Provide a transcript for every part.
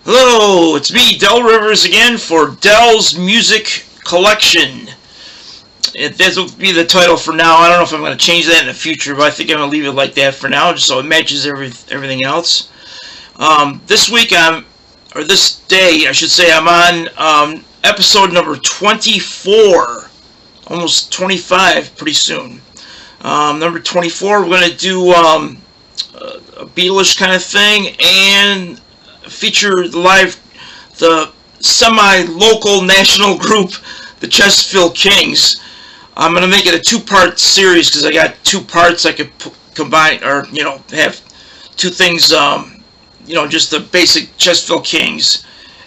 Hello, it's me, Del Rivers again for Del's Music Collection. That will be the title for now. I don't know if I'm going to change that in the future, but I think I'm going to leave it like that for now, just so it matches everything else. This week, this day, I should say, I'm on episode number 24, almost 25 pretty soon. Number 24, we're going to do a Beatles kind of thing and feature the semi-local national group, the Chesterfield Kings. I'm going to make it a two-part series because I got two parts I could combine, or have two things. Just the basic Chesterfield Kings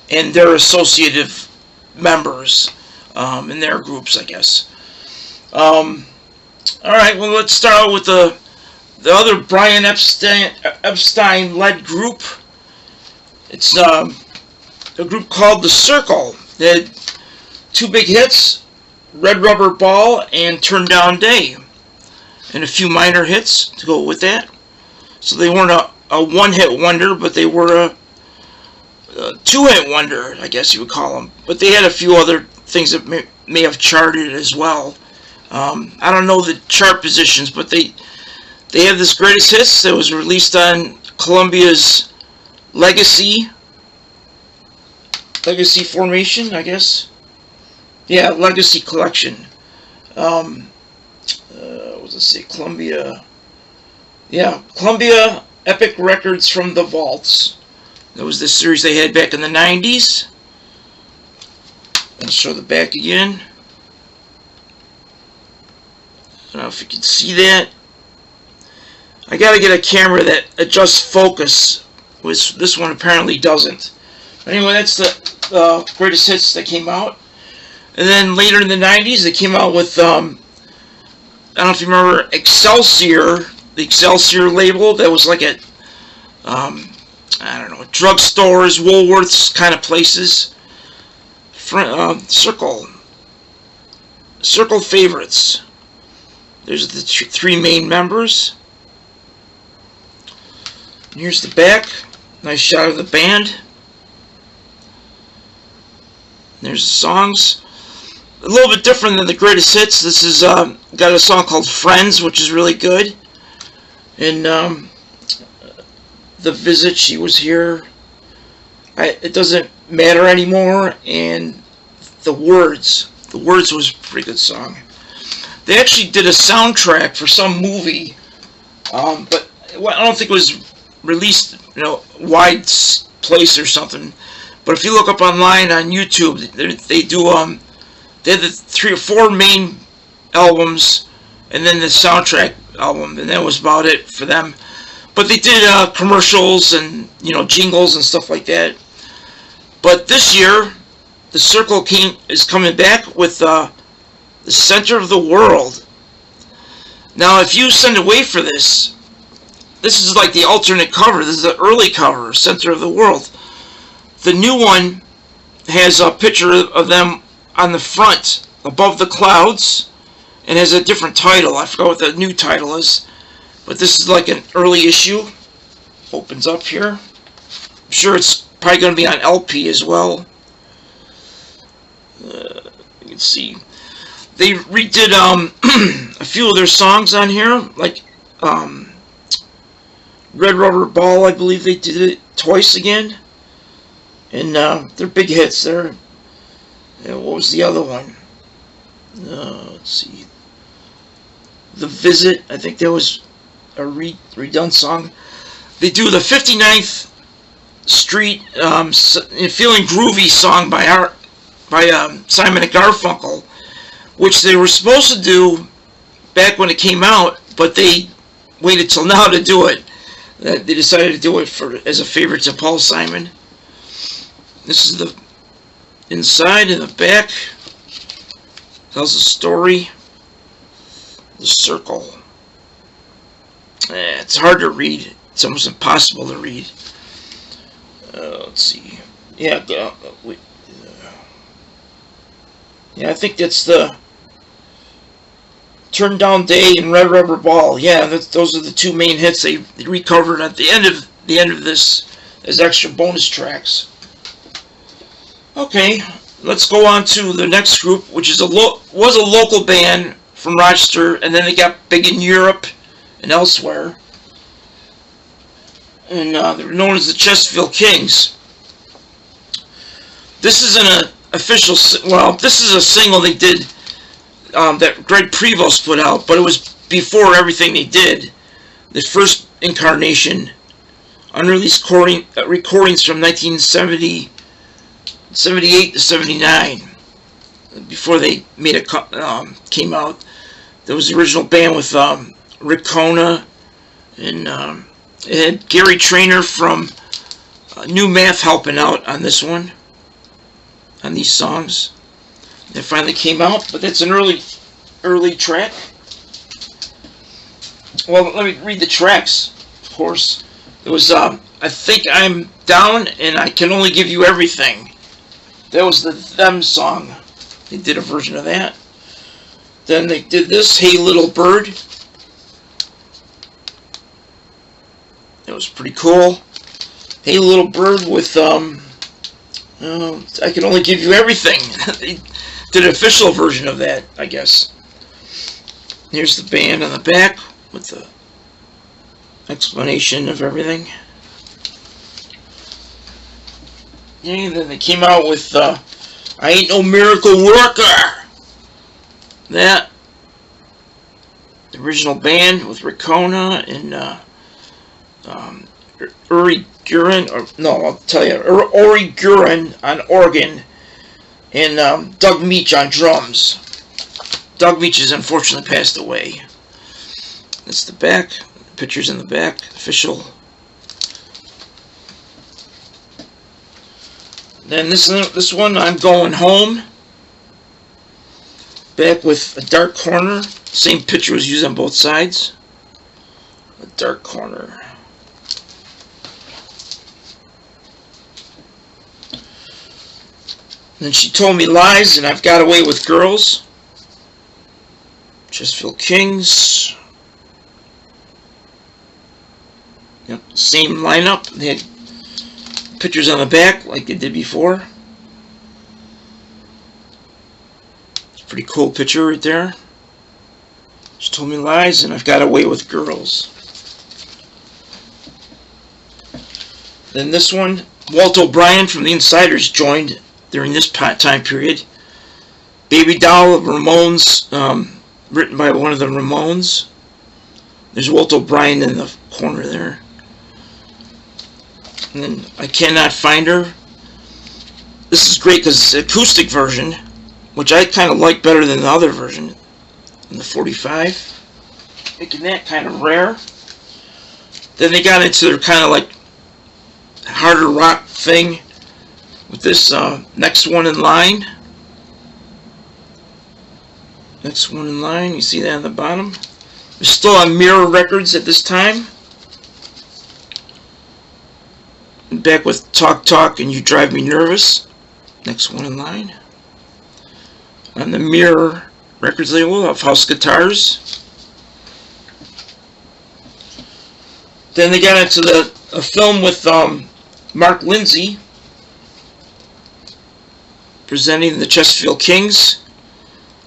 and their associative members in their groups, I guess. All right. Well, let's start out with the other Brian Epstein-led group. It's a group called the Cyrkle. They had two big hits, Red Rubber Ball and Turn Down Day, and a few minor hits to go with that. So they weren't a one-hit wonder, but they were a two-hit wonder, I guess you would call them. But they had a few other things that may have charted as well. I don't know the chart positions, but they have this greatest hits that was released on Columbia's Legacy formation, I guess. Yeah, Legacy collection. What does it say? Columbia. Yeah, Columbia Epic Records from the Vaults. That was the series they had back in the 90s. I'll show the back again. I don't know if you can see that. I gotta get a camera that adjusts focus, which this one apparently doesn't. But anyway, that's the greatest hits that came out. And then later in the 90s, they came out with, I don't know if you remember, Excelsior, the Excelsior label that was like at, drugstores, Woolworths kind of places. Cyrkle favorites. There's the three main members. And here's the back. Nice shot of the band. There's the songs. A little bit different than the greatest hits. This is got a song called Friends, which is really good. And The Visit, She Was Here. It doesn't matter anymore. And The Words was a pretty good song. They actually did a soundtrack for some movie, but I don't think it was released, wide place or something. But if you look up online on YouTube, they had the 3 or 4 main albums, and then the soundtrack album, and that was about it for them. But they did commercials and jingles and stuff like that. But this year, the Cyrkle King is coming back with the Center of the World. Now, if you send away for this is like the alternate cover. This is the early cover, Center of the World. The new one has a picture of them on the front, above the clouds, and has a different title. I forgot what the new title is, but this is like an early issue. Opens up here. I'm sure it's probably going to be on LP as well. You can see they redid a few of their songs on here, like Red Rubber Ball. I believe they did it twice again, and they're big hits. What was the other one? Let's see. The Visit. I think that was a redone song. They do the 59th Street Feeling Groovy song by Simon and Garfunkel, which they were supposed to do back when it came out, but they waited till now to do it. They decided to do it as a favor to Paul Simon. This is the inside and the back. Tells a story. The Cyrkle. It's hard to read. It's almost impossible to read. Let's see. Yeah, I think that's the Turn Down Day and Red Rubber Ball. Yeah, those are the two main hits they recovered at the end of this as extra bonus tracks. Okay, let's go on to the next group, which is was a local band from Rochester, and then they got big in Europe and elsewhere. And they were known as the Chesterfield Kings. This isn't an official, well, this is a single they did that Greg Prevost put out, but it was before everything they did. The first incarnation, unreleased recordings from 1978 to 79, before they made it came out. There was the original band with Rick Kona, and it had Gary Trainer from New Math helping out on this one, on these songs. That finally came out, but that's an early track. Well, let me read the tracks, of course. It was, I Think I'm Down, and I Can Only Give You Everything. That was the Them song. They did a version of that. Then they did this, Hey Little Bird. That was pretty cool. Hey Little Bird with, I Can Only Give You Everything. They did an official version of that, I guess. Here's the band on the back with the explanation of everything. And then they came out with I Ain't No Miracle Worker. That. The original band with Rick Kona and Uri Gurin, Uri Gurin on organ, and Doug Meach on drums. Doug Meach has unfortunately passed away. That's the back. Pictures in the back. Official. Then this one, I'm Going Home. Back with a dark corner. Same picture was used on both sides. A dark corner. Then She Told Me Lies, and I've Got Away with Girls. Chesterfield Kings. Yep, same lineup. They had pictures on the back like they did before. It's a pretty cool picture right there. She Told Me Lies, and I've Got Away with Girls. Then this one, Walt O'Brien from the Insiders joined during this time period. Baby Doll of Ramones, written by one of the Ramones. There's Walt O'Brien in the corner there. And then I Cannot Find Her. This is great because it's an acoustic version, which I kind of like better than the other version in the 45, making that kind of rare. Then they got into their kind of like harder rock thing with this Next One in Line. Next One in Line, you see that on the bottom. They're still on Mirror Records at this time. And back with Talk Talk and You Drive Me Nervous. Next One in Line. On the Mirror Records label of House Guitars. Then they got into a film with Mark Lindsay presenting the Chesterfield Kings.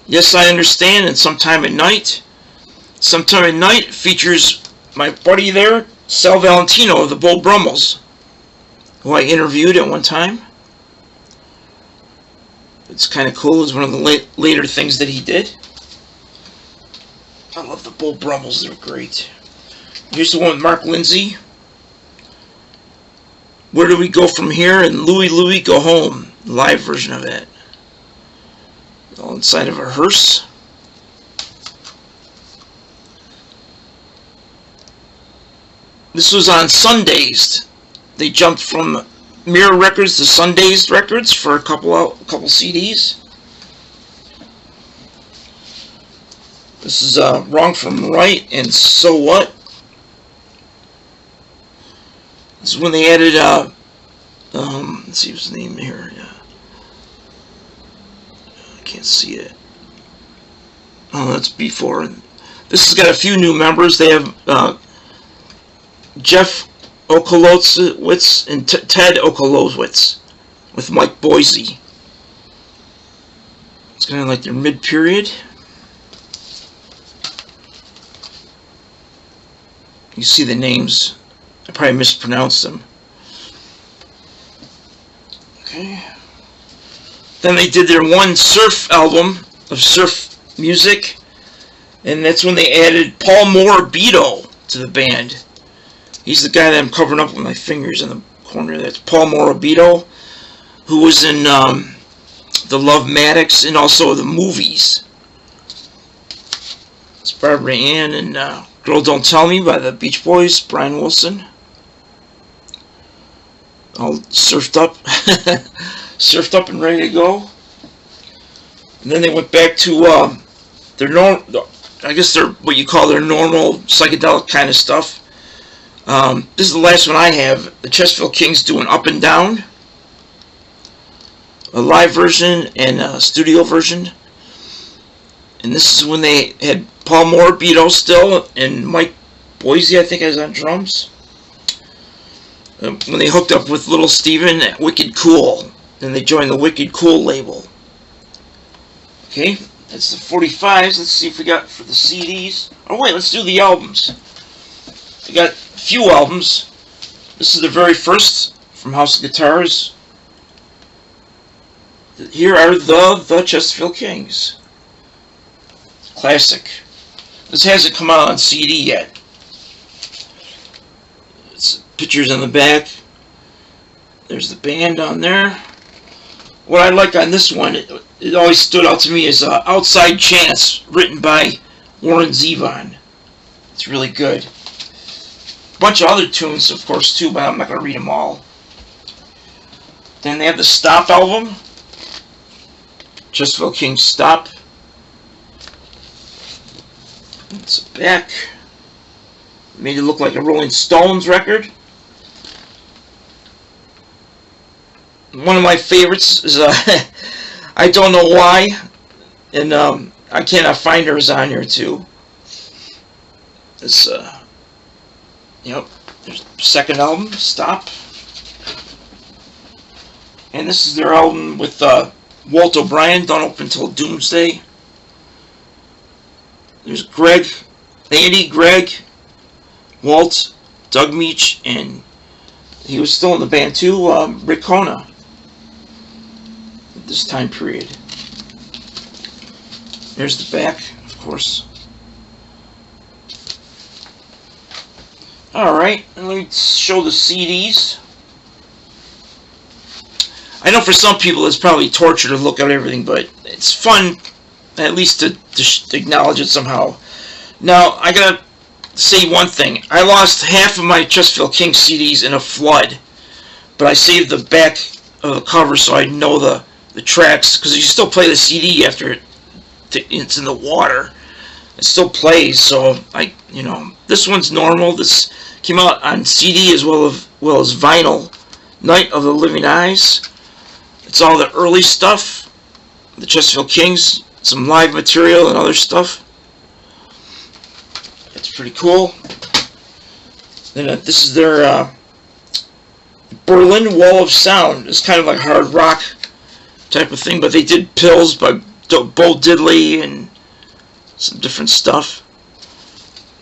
Yes, I Understand, and Sometime at Night. Sometime at Night features my buddy there, Sal Valentino of the Bull Brummels, who I interviewed at one time. It's kind of cool. It's one of the later things that he did. I love the Bull Brummels. They're great. Here's the one with Mark Lindsay. Where Do We Go From Here? And Louie Louie Go Home. Live version of it. All inside of a hearse. This was on Sundazed. They jumped from Mirror Records to Sundazed Records for a couple CDs. This is Wrong From Right and So What. This is when they added let's see what's the name here. Yeah. I can't see it. Oh, that's before. This has got a few new members. They have Jeff Okolowitz and Ted Okolowitz with Mike Boise. It's kind of like their mid-period. You see the names. I probably mispronounced them. Okay. Then they did their one surf album of surf music, and that's when they added Paul Morabito to the band. He's the guy that I'm covering up with my fingers in the corner. That's Paul Morabito, who was in the Love-Matics and also the movies. It's Barbara Ann and Girl Don't Tell Me by the Beach Boys, Brian Wilson. All surfed up. Surfed up and ready to go. And then they went back to their normal, I guess they're what you call their normal psychedelic kind of stuff. This is the last one I have. The Chesterfield Kings doing Up and Down. A live version and a studio version. And this is when they had Paul Morabito still and Mike Boise, I think, is on drums. When they hooked up with Little Steven at Wicked Cool. Then they joined the Wicked Cool label. Okay, that's the 45s. Let's see if we got for the CDs. Oh wait, let's do the albums. We got a few albums. This is the very first from House of Guitars. Here are the Chesterfield Kings. Classic. This hasn't come out on CD yet. It's pictures on the back. There's the band on there. What I like on this one, it always stood out to me, is Outside Chance, written by Warren Zevon. It's really good. A bunch of other tunes, of course, too, but I'm not going to read them all. Then they have the Stop album. Chesterfield Kings Stop. It's back. Made it look like a Rolling Stones record. One of my favorites is I Don't Know Why, and I Cannot Find Her is on here too. It's yep, there's the second album, Stop, and this is their album with Walt O'Brien, Don't Open Till Doomsday. There's Greg, Andy, Greg, Walt, Doug Meach, and he was still in the band too, Rick Kona. This time period. There's the back, of course. Alright, and let me show the CDs. I know for some people it's probably torture to look at everything, but it's fun at least to acknowledge it somehow. Now, I gotta say one thing. I lost half of my Chesterfield Kings CDs in a flood, but I saved the back of the cover so I know the tracks, because you still play the CD after it's in the water. It still plays, so this one's normal. This came out on CD as well as vinyl. Night of the Living Eyes. It's all the early stuff. The Chesterfield Kings, some live material and other stuff. It's pretty cool. Then this is their Berlin Wall of Sound. It's kind of like hard rock type of thing, but they did Pills by Bo Diddley and some different stuff.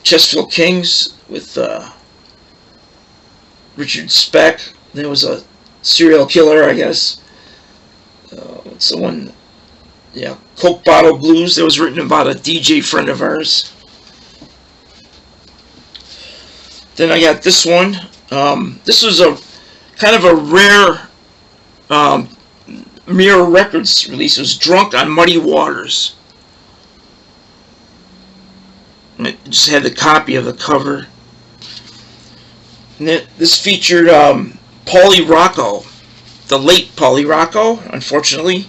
Chesterfield Kings with Richard Speck. There was a serial killer, I guess. What's the one? Yeah, Coke Bottle Blues. That was written about a DJ friend of ours. Then I got this one. This was a kind of a rare Mirror Records release. It was Drunk on Muddy Waters. And it just had the copy of the cover. And this featured Paulie Rocco, the late Paulie Rocco, unfortunately.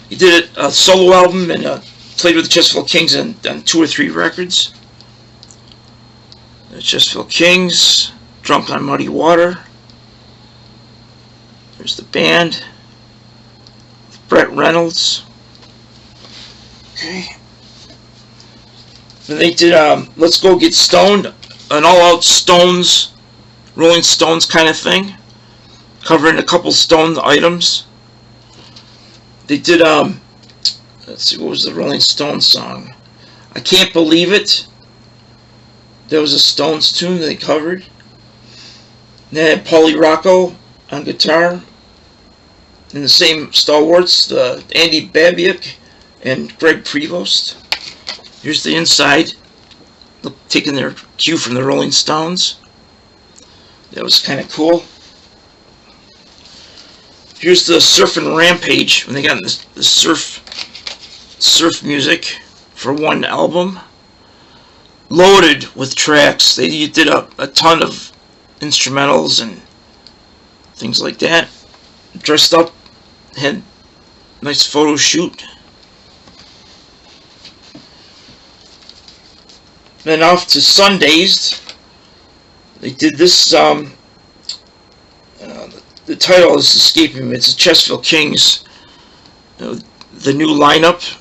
He did a solo album and played with the Chesterfield Kings on 2 or 3 records. The Chesterfield Kings, Drunk on Muddy Water. There's the band. Brett Reynolds. Okay. Then they did Let's Go Get Stoned, an all-out Stones, Rolling Stones kind of thing, covering a couple Stone items. They did let's see, what was the Rolling Stones song? I Can't Believe It. That was a Stones tune they covered. Then Paulie Rocco on guitar. And the same stalwarts, Andy Babiak and Greg Prevost. Here's the inside. Look, taking their cue from the Rolling Stones. That was kind of cool. Here's the Surfin' Rampage when they got the surf music for one album. Loaded with tracks. They did a ton of instrumentals and things like that. Dressed up, had a nice photo shoot. Then off to Sundays. They did this. The title is escaping me. It's the Chesterfield Kings. The new lineup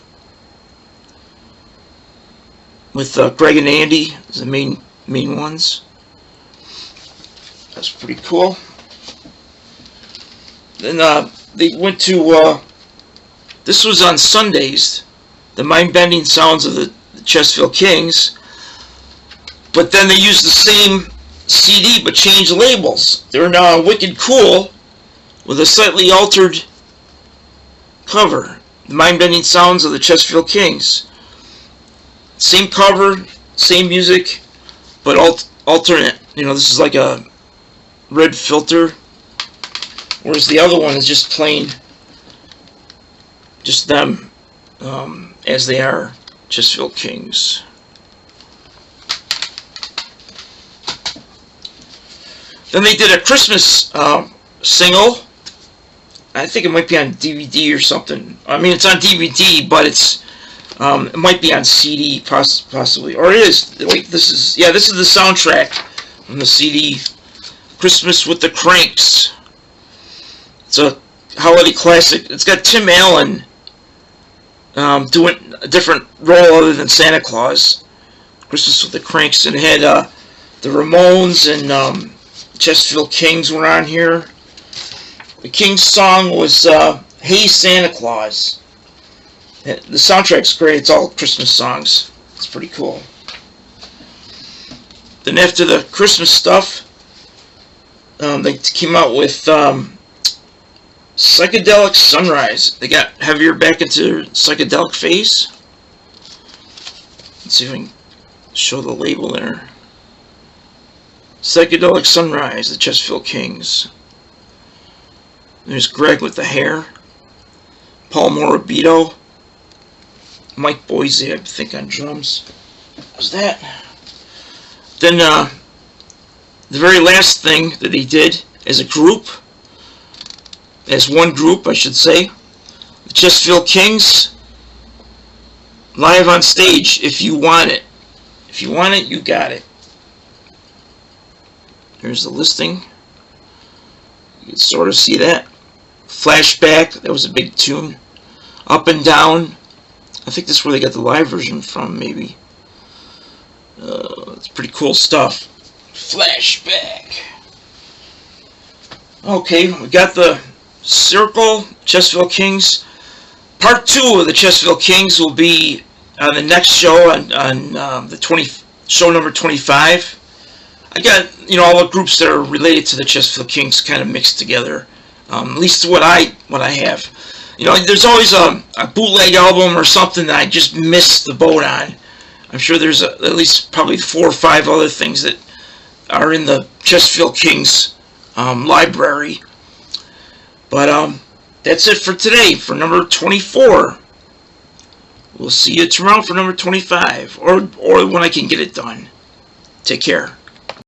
with Greg and Andy as the main ones. That's pretty cool. Then they went to. This was on Sundays. The mind-bending sounds of the Chesterfield Kings. But then they used the same CD but changed labels. They're now Wicked Cool with a slightly altered cover. The mind-bending sounds of the Chesterfield Kings. Same cover, same music, but alternate. This is like a red filter, whereas the other one is just plain, just them as they are, Chesterfield Kings. Then they did a Christmas single. I think it might be on DVD or something. I mean, it's on DVD, but it might be on CD, possibly, or it is. Wait, this is the soundtrack from the CD, Christmas with the Cranks. It's a holiday classic. It's got Tim Allen doing a different role other than Santa Claus. Christmas with the Cranks, and it had the Ramones and Chesterfield Kings were on here. The Kings song was Hey Santa Claus. The soundtrack's great. It's all Christmas songs. It's pretty cool. Then after the Christmas stuff, they came out with Psychedelic Sunrise. They got heavier back into psychedelic phase. Let's see if I can show the label there. Psychedelic Sunrise, the Chesterfield Kings. There's Greg with the hair. Paul Morabito. Mike Boise, I think, on drums. What was that? Then the very last thing that they did as a group, as one group, I should say, the Chesterfield Kings, live on stage, If You Want It. If you want it, you got it. Here's the listing. You can sort of see that. Flashback, that was a big tune. Up and Down. I think this is where they got the live version from, maybe. It's pretty cool stuff. Flashback. Okay, we got the Cyrkle, Chesterfield Kings. Part 2 of the Chesterfield Kings will be on the next show, on the show number 25. I got, all the groups that are related to the Chesterfield Kings kind of mixed together. At least what I have. There's always a bootleg album or something that I just missed the boat on. I'm sure there's at least probably 4 or 5 other things that are in the Chesterfield Kings library. But that's it for today, for number 24. We'll see you tomorrow for number 25, or when I can get it done. Take care.